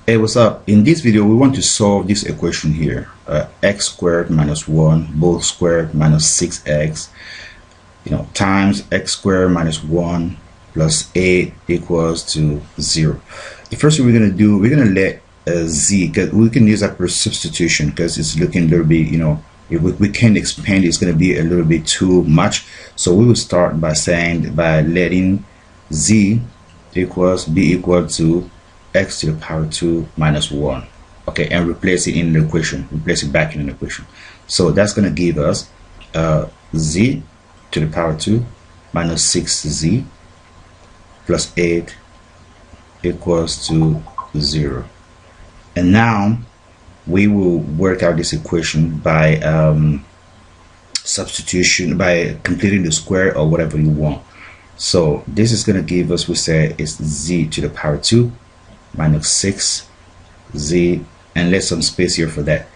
Hey, what's up? In this video, we want to solve this equation here. X squared minus 1, both squared minus 6x, times x squared minus 1 plus 8 equals to 0. The first thing we're going to do, we're going to let z, because we can use that for substitution because it's looking a little bit, if we can't expand it's going to be a little bit too much. So we will start by letting z be equal to x to the power 2 minus 1, okay, and replace it in the equation, replace it back in the equation. So that's going to give us z to the power 2 minus 6z plus 8 equals to 0. And now we will work out this equation by substitution, by completing the square or whatever you want. So this is going to give us, we say it's z to the power 2 minus 6z, and let some space here for that.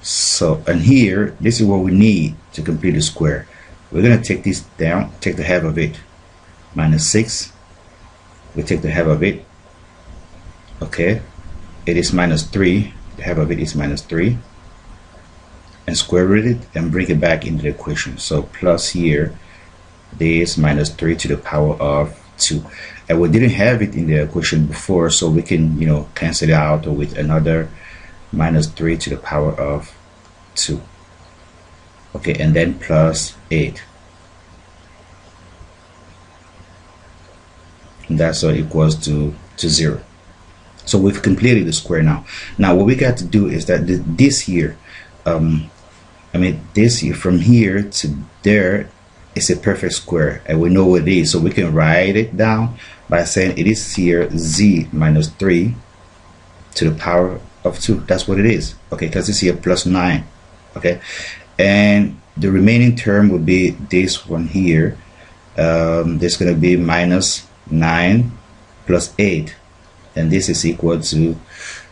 So, and here, this is what we need to complete the square. We're going to take this down, take the half of it, minus 6. We take the half of it, okay, it is minus 3, the half of it is minus 3, and square root it and bring it back into the equation. So plus here, this minus 3 to the power of 2, and we didn't have it in the equation before, so we can cancel it out with another minus 3 to the power of 2, okay, and then plus 8, and that's what equals to 0. So we've completed the square. Now what we got to do is that this here, this here from here to there, it's a perfect square, and we know what it is, so we can write it down by saying it is here z minus 3 to the power of 2. That's what it is, okay, because it's here plus 9, okay, and the remaining term would be this one here. There's going to be minus 9 plus 8, and this is equal to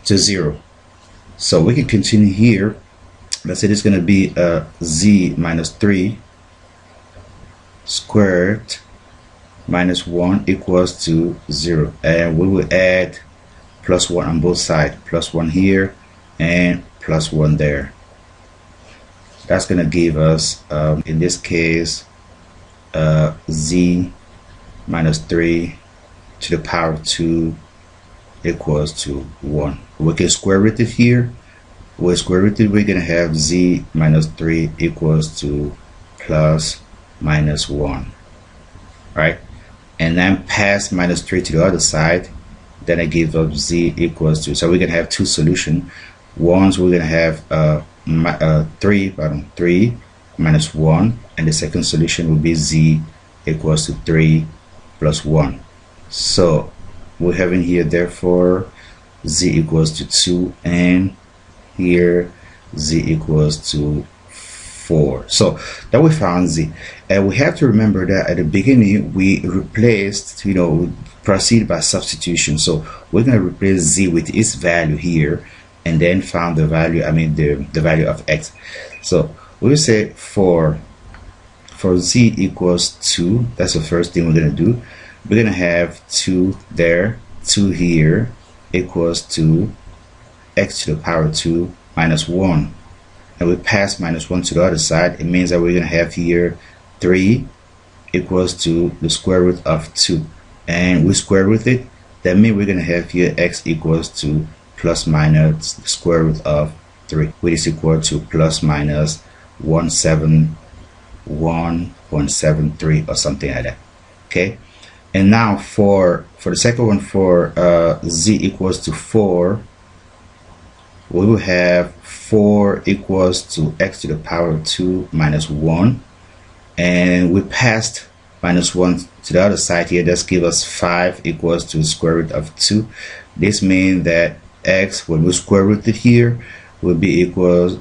0. So we can continue here. Let's say it's going to be z minus 3 squared minus 1 equals to 0, and we will add plus 1 on both sides, plus 1 here and plus 1 there. That's going to give us in this case z minus 3 to the power 2 equals to 1. We can square root it here. With square root it, we're going to have z minus 3 equals to plus minus 1, right? And then pass minus 3 to the other side, then it gives us z equals to, so we're gonna have two solutions. Ones we're gonna have 3 minus 1, and the second solution will be z equals to 3 plus 1. So we're having here therefore z equals to 2, and here z equals to 4. So that we found z, and we have to remember that at the beginning we replaced, proceed by substitution. So we're going to replace z with its value here, and then found the value, the value of x. So we'll say for z equals 2, that's the first thing we're going to do. We're going to have 2 there, 2 here, equals to x to the power 2 minus 1. And we pass minus 1 to the other side. It means that we're going to have here 3 equals to the square root of 2, and we square root it. That means we're going to have here x equals to plus minus the square root of 3, which is equal to plus minus 171.73 or something like that, okay. And now for the second one, for z equals to 4, we will have 4 equals to x to the power of 2 minus 1, and we passed minus 1 to the other side here. That's give us 5 equals to the square root of 2. This means that x, when we square root it here, will be equal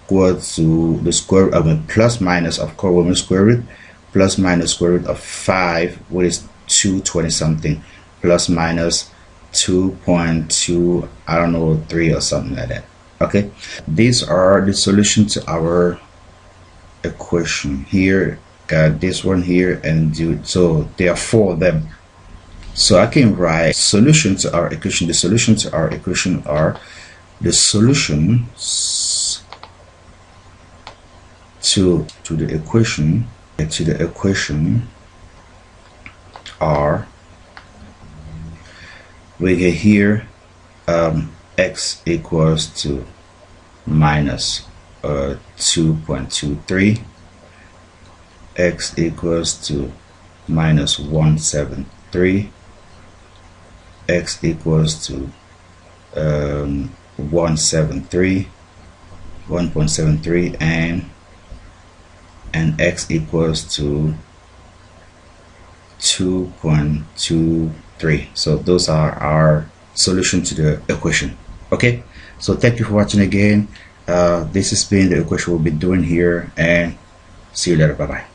to the square of plus minus, of course, when we square root, plus minus square root of 5, which is 220 something, plus minus 2.2, I don't know, 3 or something like that, okay. These are the solution to our equation here. Got this one here, and so there are 4 of them. So I can write solution to our equation. The solution to our equation are the solutions to the equation are, we get here x equals to minus 2.23, x equals to minus 173, x equals to 1.73, and x equals to 2.23. So those are our solution to the equation. Okay, so thank you for watching again. This has been the equation we'll be doing here, and see you later. Bye bye.